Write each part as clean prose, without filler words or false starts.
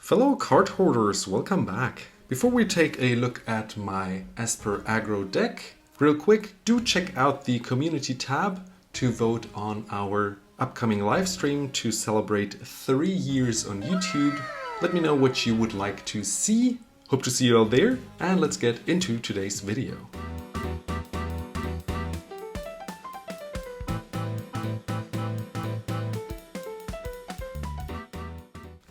Fellow card hoarders, welcome back. Before we take a look at my Esper aggro deck, real quick, do check out the community tab to vote on our upcoming live stream to celebrate 3 years on YouTube. Let me know what you would like to see. Hope to see you all there, and let's get into today's video.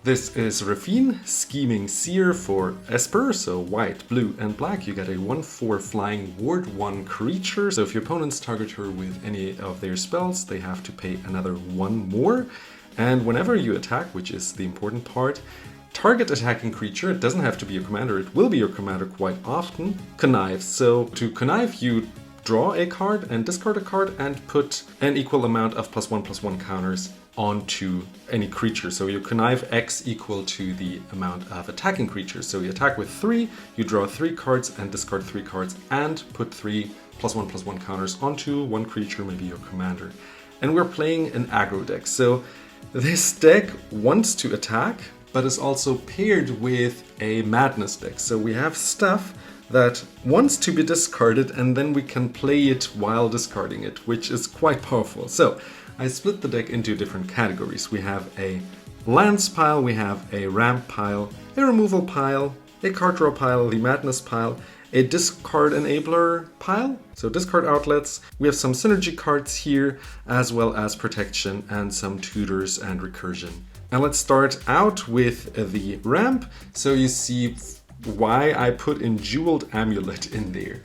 This is Raffine, Scheming Seer for Esper, so white, blue and black. You get a 1/4 flying ward 1 creature, so if your opponents target her with any of their spells, they have to pay another 1 more. And whenever you attack, which is the important part, target attacking creature, it doesn't have to be your commander, it will be your commander quite often, connives. So to connive, you draw a card and discard a card and put an equal amount of +1/+1 counters onto any creature. So you connive X equal to the amount of attacking creatures. So you attack with 3, you draw 3 cards and discard 3 cards and put 3 +1/+1 counters onto one creature, maybe your commander. And we're playing an aggro deck. So this deck wants to attack, but is also paired with a madness deck. So we have stuff that wants to be discarded and then we can play it while discarding it, which is quite powerful. So I split the deck into different categories. We have a lands pile, we have a ramp pile, a removal pile, a card draw pile, the madness pile, a discard enabler pile, so discard outlets. We have some synergy cards here, as well as protection and some tutors and recursion. And let's start out with the ramp. So you see why I put in Jeweled Amulet in there.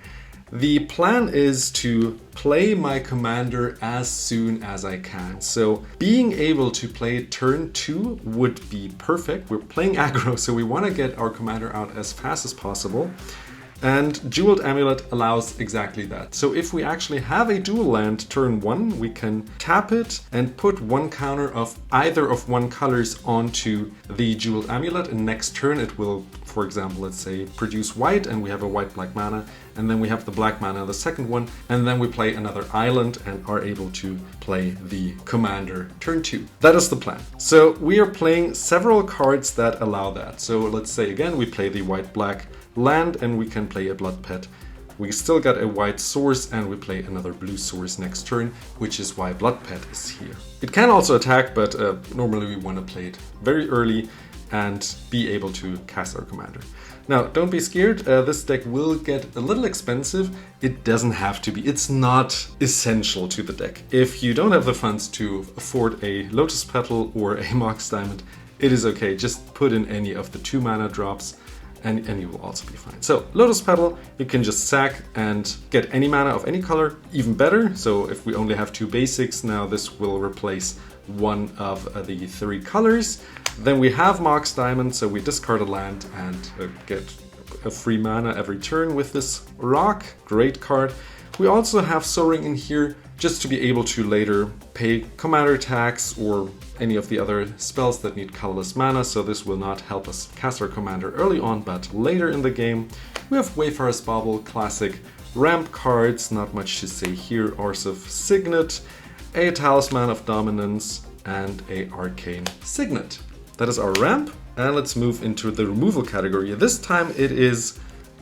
The plan is to play my commander as soon as I can. So being able to play turn 2 would be perfect. We're playing aggro, so we want to get our commander out as fast as possible. And Jeweled Amulet allows exactly that. So if we actually have a dual land turn 1, we can tap it and put 1 counter of either of 1 colors onto the Jeweled Amulet, and next turn it will, for example, let's say produce white, and we have a white-black mana, and then we have the black mana, the second one, and then we play another island and are able to play the commander turn 2. That is the plan. So we are playing several cards that allow that. So let's say again, we play the white-black land and we can play a blood pet. We still got a white source and we play another blue source next turn, which is why blood pet is here. It can also attack, but normally we want to play it very early and be able to cast our commander. Now, don't be scared, this deck will get a little expensive. It doesn't have to be, it's not essential to the deck. If you don't have the funds to afford a Lotus Petal or a Mox Diamond, it is okay, just put in any of the 2 mana drops and you will also be fine. So Lotus Petal, you can just sack and get any mana of any color, even better. So if we only have 2 basics, now this will replace 1 of the 3 colors. Then we have Mox Diamond, so we discard a land and get a free mana every turn with this rock. Great card. We also have Soaring in here just to be able to later pay commander attacks or any of the other spells that need colorless mana, so this will not help us cast our commander early on, but later in the game. We have Wayfarer's Bauble, classic ramp cards, not much to say here. Orsif Signet, a Talisman of Dominance, and a Arcane Signet. That is our ramp, and let's move into the removal category. This time it is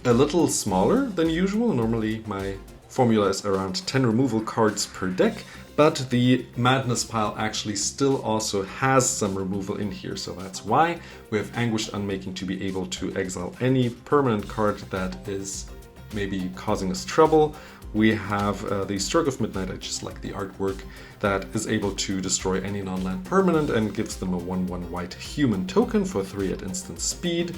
a little smaller than usual. Normally my formula is around 10 removal cards per deck, but the Madness pile actually still also has some removal in here, so that's why we have Anguished Unmaking to be able to exile any permanent card that is maybe causing us trouble. We have the Stroke of Midnight, I just like the artwork, that is able to destroy any non-land permanent and gives them a 1/1 white human token for 3 at instant speed.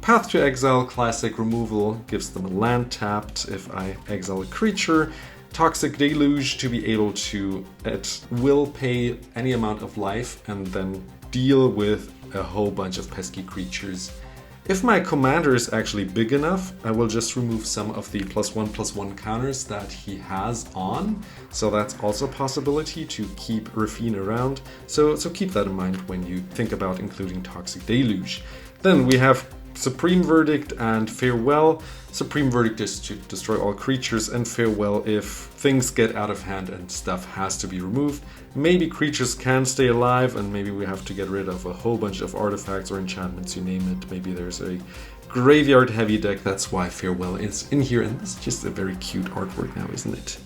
Path to Exile, classic removal, gives them a land tapped if I exile a creature. Toxic Deluge to be able to, it will pay any amount of life and then deal with a whole bunch of pesky creatures. If my commander is actually big enough, I will just remove some of the +1/+1 counters that he has on. So that's also a possibility to keep Raffine around. So keep that in mind when you think about including Toxic Deluge. Then we have Supreme Verdict and Farewell. Supreme Verdict is to destroy all creatures, and Farewell if things get out of hand and stuff has to be removed. Maybe creatures can stay alive, and maybe we have to get rid of a whole bunch of artifacts or enchantments, you name it. Maybe there's a graveyard heavy deck, that's why Farewell is in here, and it's just a very cute artwork now, isn't it?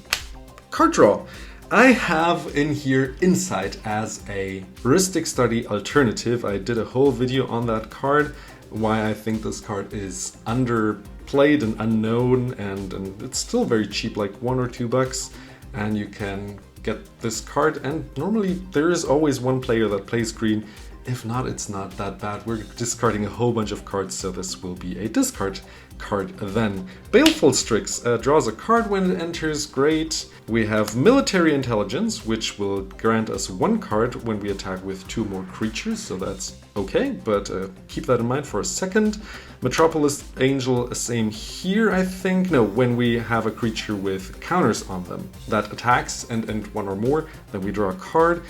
Card draw. I have in here Insight as a heuristic study alternative. I did a whole video on that card, why I think this card is underplayed and unknown, and it's still very cheap, like $1 or $2, and you can get this card, and normally there is always one player that plays green. If not, it's not that bad. We're discarding a whole bunch of cards, so this will be a discard card then. Baleful Strix draws a card when it enters, great. We have Military Intelligence, which will grant us 1 card when we attack with 2 more creatures, so that's okay, but keep that in mind for a second. Metropolis Angel, same here, I think. No, when we have a creature with counters on them that attacks and 1 or more, then we draw a card.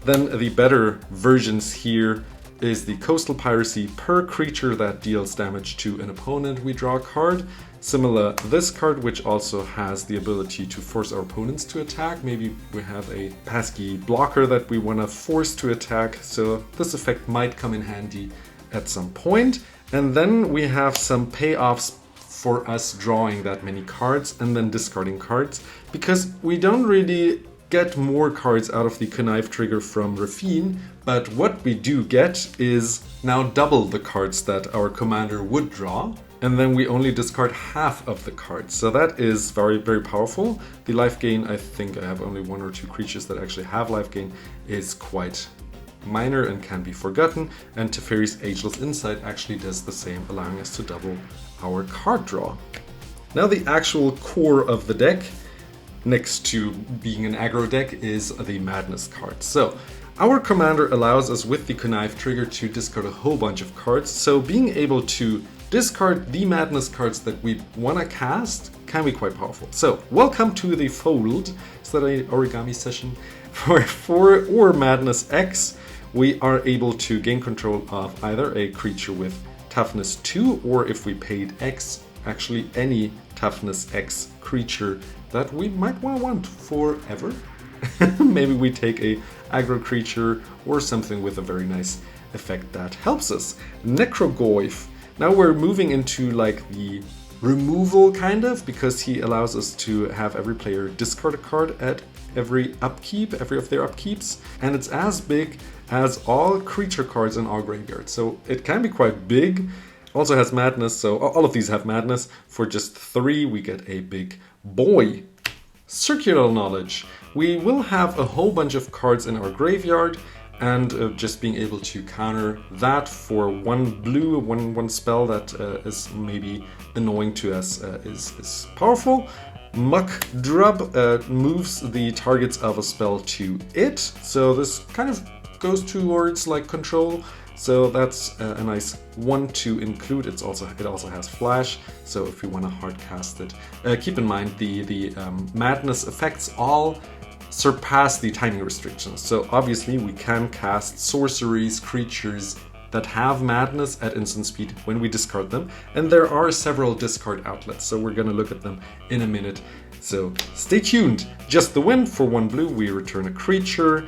Then the better versions here is the Coastal Piracy. Per creature that deals damage to an opponent, we draw a card. Similar this card, which also has the ability to force our opponents to attack. Maybe we have a pesky blocker that we want to force to attack, so this effect might come in handy at some point. And then we have some payoffs for us drawing that many cards and then discarding cards, because we don't really get more cards out of the Connive trigger from Raffine, but what we do get is now double the cards that our commander would draw, and then we only discard half of the cards. So that is very, very powerful. The life gain, I think I have only 1 or 2 creatures that actually have life gain, is quite minor and can be forgotten, and Teferi's Ageless Insight actually does the same, allowing us to double our card draw. Now the actual core of the deck, next to being an aggro deck, is the Madness card. So our commander allows us with the Connive trigger to discard a whole bunch of cards, so being able to discard the Madness cards that we want to cast can be quite powerful. So welcome to the fold. Is that an origami session? For 4 or Madness X, we are able to gain control of either a creature with toughness 2, or if we paid X, actually any toughness X creature that we might want forever. Maybe we take a aggro creature or something with a very nice effect that helps us. Necrogoyf. Now we're moving into like the removal kind of, because he allows us to have every player discard a card at every upkeep, every of their upkeeps, and it's as big as all creature cards in our graveyard. So it can be quite big. Also has Madness, so all of these have Madness. For just 3, we get a big boy. Circular Knowledge. We will have a whole bunch of cards in our graveyard, and just being able to counter that for 1 blue, one spell that is maybe annoying to us is powerful. Muck Drub moves the targets of a spell to it, so this kind of goes towards like control. So that's a nice one to include. It also has flash, so if you want to hard cast it, keep in mind the Madness effects all surpass the timing restrictions. So obviously we can cast sorceries, creatures that have Madness at instant speed when we discard them, and there are several discard outlets, so we're gonna look at them in a minute. So stay tuned. Just the Wind. For 1 blue, we return a creature.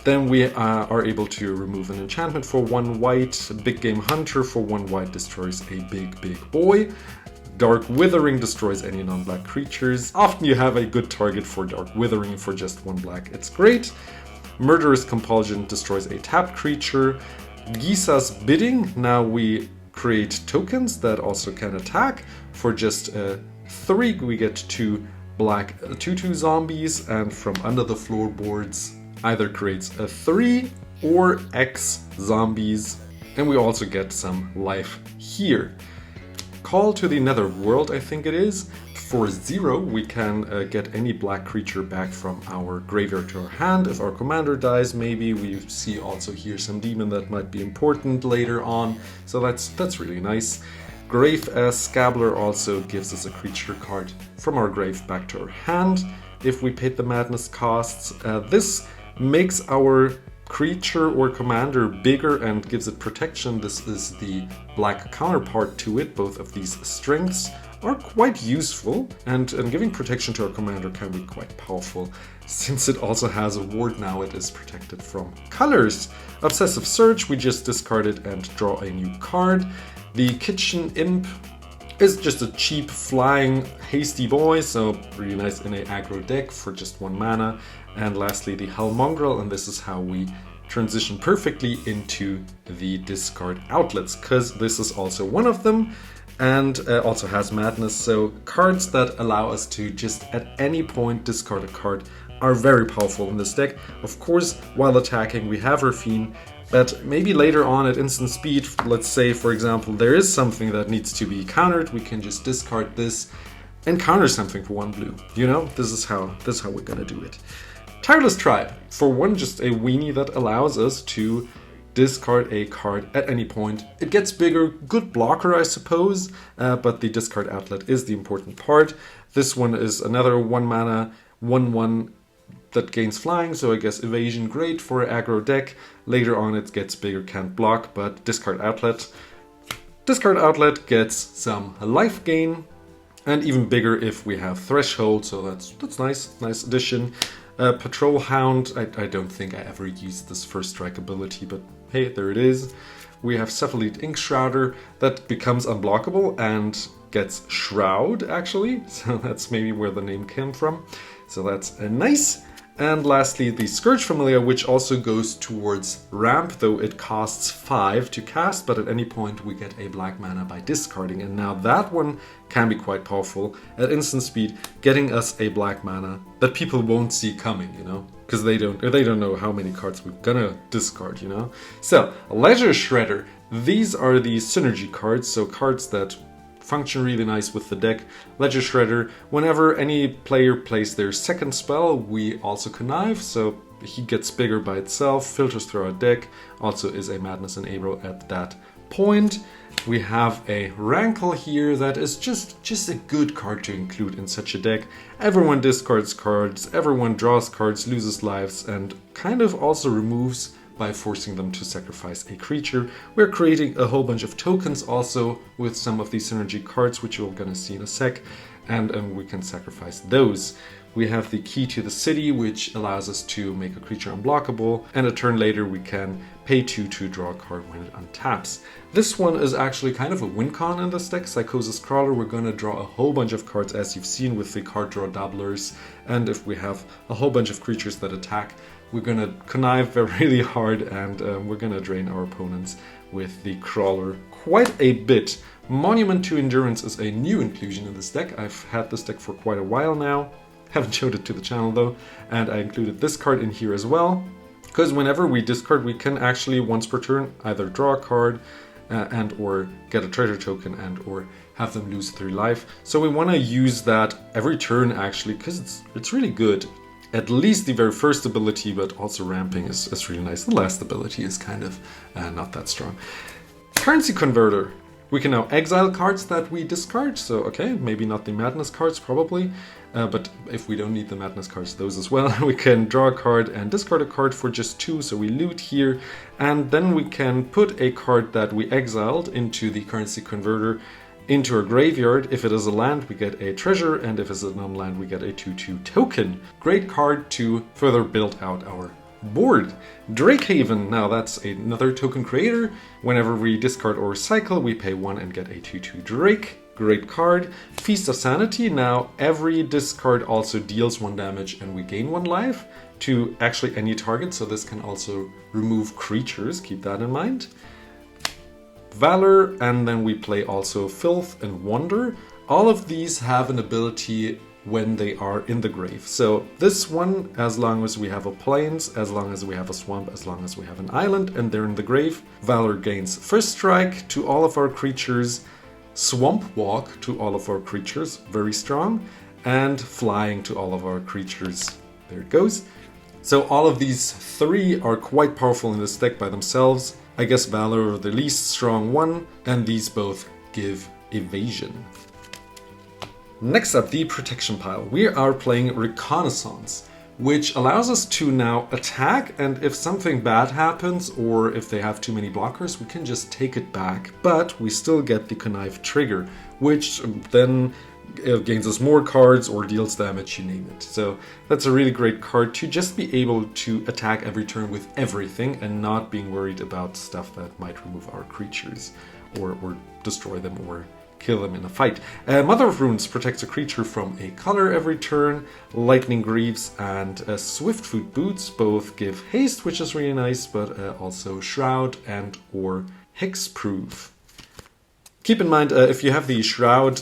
Then we are able to remove an enchantment for 1 white. Big Game Hunter for 1 white destroys a big boy. Dark Withering destroys any non-black creatures. Often you have a good target for Dark Withering for just 1 black. It's great. Murderous Compulsion destroys a tapped creature. Gisa's Bidding. Now we create tokens that also can attack. For just 3, we get 2 black 2/2 zombies, and from under the floorboards either creates a 3 or X zombies, and we also get some life here. Call to the Netherworld, I think it is. For 0, we can get any black creature back from our graveyard to our hand. If our commander dies, maybe we see also here some demon that might be important later on, so that's really nice. Grave Scabbler also gives us a creature card from our grave back to our hand if we paid the Madness costs. This makes our creature or commander bigger and gives it protection. This is the black counterpart to it. Both of these strengths are quite useful, and giving protection to our commander can be quite powerful. Since it also has a ward now, it is protected from colors. Obsessive Search, we just discard it and draw a new card. The Kitchen Imp is just a cheap flying hasty boy, so really nice in a aggro deck for just 1 mana. And lastly, the Hellmongrel, and this is how we transition perfectly into the discard outlets, because this is also one of them, and also has Madness. So cards that allow us to just at any point discard a card are very powerful in this deck. Of course, while attacking, we have Raffine, but maybe later on at instant speed, let's say for example there is something that needs to be countered, we can just discard this and counter something for 1 blue. You know, this is how we're gonna do it. Tireless Tribe, for one, just a weenie that allows us to discard a card at any point. It gets bigger, good blocker I suppose, but the discard outlet is the important part. This one is another 1 mana 1/1 that gains flying, so I guess evasion great for an aggro deck. Later on it gets bigger, can't block, but discard outlet. Discard outlet gets some life gain, and even bigger if we have threshold, so that's nice addition. Patrol Hound, I don't think I ever used this first strike ability, but hey, there it is. We have Cephalid Ink Shrouder that becomes unblockable and gets Shroud actually, so that's maybe where the name came from. So that's nice. And lastly, the Scourge Familiar, which also goes towards ramp, though it costs 5 to cast, but at any point we get a black mana by discarding. And now that one can be quite powerful at instant speed, getting us a black mana that people won't see coming, you know, because they don't know how many cards we're gonna discard, you know. So, Leisure Shredder, these are the synergy cards, so cards that function really nice with the deck. Ledger Shredder, whenever any player plays their second spell, we also connive, so he gets bigger by itself, filters through our deck, also is a Madness Enabler at that point. We have a Rankle here that is just a good card to include in such a deck. Everyone discards cards, everyone draws cards, loses lives, and kind of also removes by forcing them to sacrifice a creature. We're creating a whole bunch of tokens also with some of these synergy cards, which you're gonna see in a sec, and we can sacrifice those. We have the Key to the City, which allows us to make a creature unblockable, and a turn later we can pay 2 to draw a card when it untaps. This one is actually kind of a win con in this deck, Psychosis Crawler. We're gonna draw a whole bunch of cards as you've seen with the card draw doublers, and if we have a whole bunch of creatures that attack, we're gonna connive really hard, and we're gonna drain our opponents with the Crawler quite a bit. Monument to Endurance is a new inclusion in this deck. I've had this deck for quite a while now. Haven't showed it to the channel though, and I included this card in here as well, because whenever we discard, we can actually once per turn either draw a card and or get a treasure token and or have them lose 3 life. So we want to use that every turn actually, because it's really good. At least the very first ability, but also ramping is really nice. The last ability is kind of not that strong. Currency Converter. We can now exile cards that we discard, so okay, maybe not the Madness cards probably, but if we don't need the Madness cards, those as well. We can draw a card and discard a card for just 2, so we loot here, and then we can put a card that we exiled into the Currency Converter into our graveyard. If it is a land, we get a treasure, and if it's a non-land, we get a 2/2 token. Great card to further build out our board. Drakehaven, now that's another token creator. Whenever we discard or cycle, we pay 1 and get a 2/2 Drake. Great card. Feast of Sanity, now every discard also deals 1 damage and we gain 1 life to actually any target, so this can also remove creatures, keep that in mind. Valor, and then we play also Filth and Wonder. All of these have an ability when they are in the grave. So this one, as long as we have a plains, as long as we have a swamp, as long as we have an island and they're in the grave, Valor gains first strike to all of our creatures, Swamp Walk to all of our creatures, very strong, and flying to all of our creatures. There it goes. So all of these 3 are quite powerful in this deck by themselves. I guess Valor the least strong one, and these both give evasion. Next up, the protection pile. We are playing Reconnaissance. which allows us to now attack, and if something bad happens or if they have too many blockers, we can just take it back, but we still get the connive trigger, which then gains us more cards or deals damage, you name it. So that's a really great card to just be able to attack every turn with everything and not being worried about stuff that might remove our creatures or destroy them or kill them in a fight. Mother of Runes protects a creature from a color every turn. Lightning Greaves and Swiftfoot Boots both give haste, which is really nice, but also Shroud and or Hexproof. Keep in mind, if you have the Shroud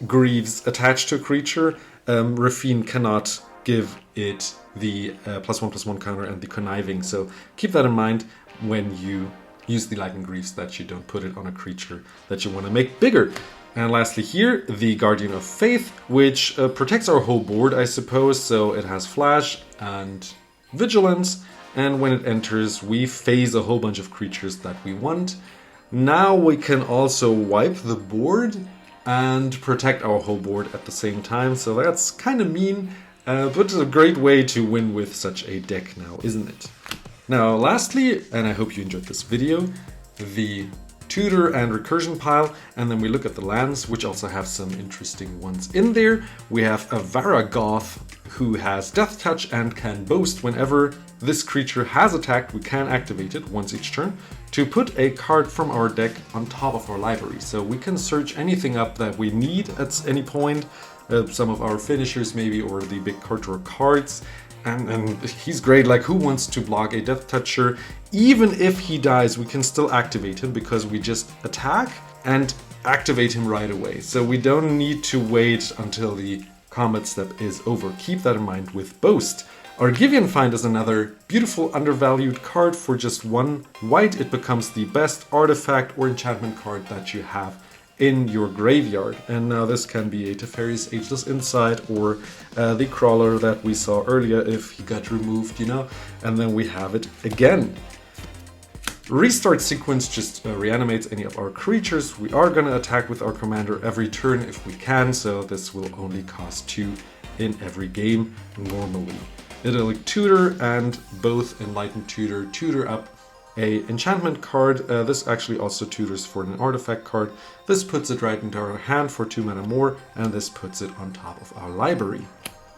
Greaves attached to a creature, Raffine cannot give it the +1/+1 counter and the conniving, so keep that in mind when you use the Lightning Greaves, that you don't put it on a creature that you want to make bigger. And lastly here, the Guardian of Faith, which protects our whole board, I suppose. So it has Flash and Vigilance, and when it enters, we phase a whole bunch of creatures that we want. Now we can also wipe the board and protect our whole board at the same time. So that's kind of mean, but it's a great way to win with such a deck now, isn't it? Now, lastly, and I hope you enjoyed this video, the Tutor and recursion pile, and then we look at the lands, which also have some interesting ones in there. We have a Varagoth who has Death Touch and can boast whenever this creature has attacked, we can activate it once each turn to put a card from our deck on top of our library. So we can search anything up that we need at any point, some of our finishers maybe, or the big card draw cards. And he's great. Like, who wants to block a Death Toucher? Even if he dies, we can still activate him because we just attack and activate him right away. So we don't need to wait until the combat step is over. Keep that in mind with Boast. Argivian Find is another beautiful undervalued card. For just 1 white, it becomes the best artifact or enchantment card that you have in your graveyard. And now this can be a Teferi's Ageless Insight or the Crawler that we saw earlier if he got removed, you know, and then we have it again. Restart Sequence just reanimates any of our creatures. We are going to attack with our commander every turn if we can, so this will only cost 2 in every game normally. It'll Tutor and both Enlightened Tutor, Tutor up a enchantment card. This actually also tutors for an artifact card. This puts it right into our hand for 2 mana more, and this puts it on top of our library.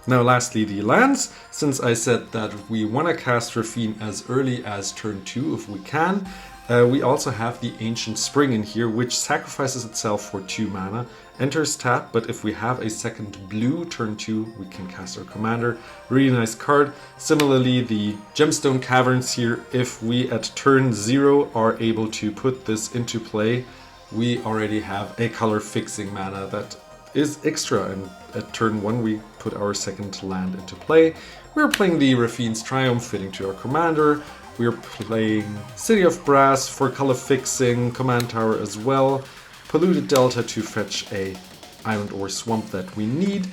Now lastly, the lands. Since I said that we want to cast Raffine as early as turn 2 if we can, we also have the Ancient Spring in here, which sacrifices itself for 2 mana, enters tap, but if we have a second blue turn 2, we can cast our commander. Really nice card. Similarly, the Gemstone Caverns here, if we at turn 0 are able to put this into play, we already have a color fixing mana that is extra, and at turn 1 we put our second land into play. We're playing the Raffine's Triumph, fitting to our commander. We're playing City of Brass for color fixing, Command Tower as well, Polluted Delta to fetch a island or swamp that we need.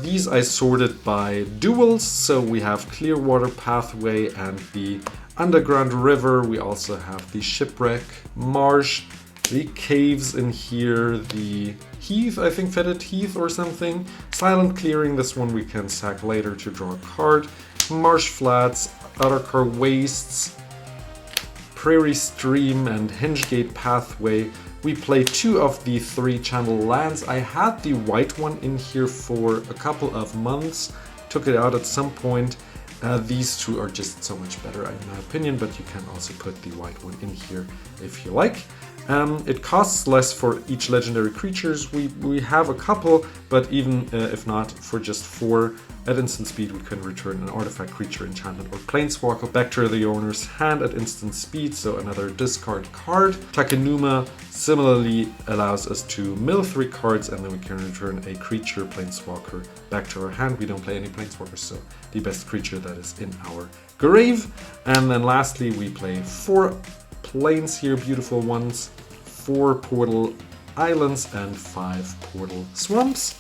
These I sorted by duels, so we have Clearwater Pathway and the Underground River. We also have the Shipwreck, Marsh, the Caves in here, the Heath, I think Fetid Heath or something. Silent Clearing, this one we can sack later to draw a card. Marsh Flats, Outercar Wastes, Prairie Stream and Hingegate Pathway. We play 2 of the 3 channel lands. I had the white one in here for a couple of months, took it out at some point. These 2 are just so much better in my opinion, but you can also put the white one in here if you like. It costs less for each legendary creatures. We have a couple, but even if not, for just 4 at instant speed, we can return an artifact, creature, enchantment, or planeswalker back to the owner's hand at instant speed, so another discard card. Takenuma similarly allows us to mill 3 cards, and then we can return a creature, planeswalker, back to our hand. We don't play any planeswalkers, so the best creature that is in our grave. And then lastly, we play 4 planes here, beautiful ones, 4 portal islands, and 5 portal swamps.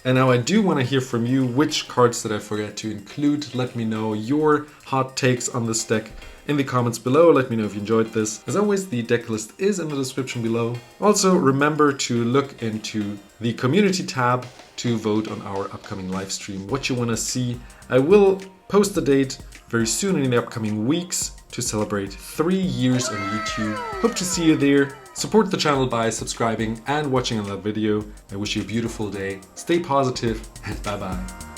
And now I do want to hear from you. Which cards did I forget to include? Let me know your hot takes on this deck in the comments below. Let me know if you enjoyed this. As always, the deck list is in the description below. Also, remember to look into the community tab to vote on our upcoming live stream, what you want to see. I will post the date very soon in the upcoming weeks to celebrate 3 years on YouTube. Hope to see you there. Support the channel by subscribing and watching another video. I wish you a beautiful day. Stay positive and bye bye.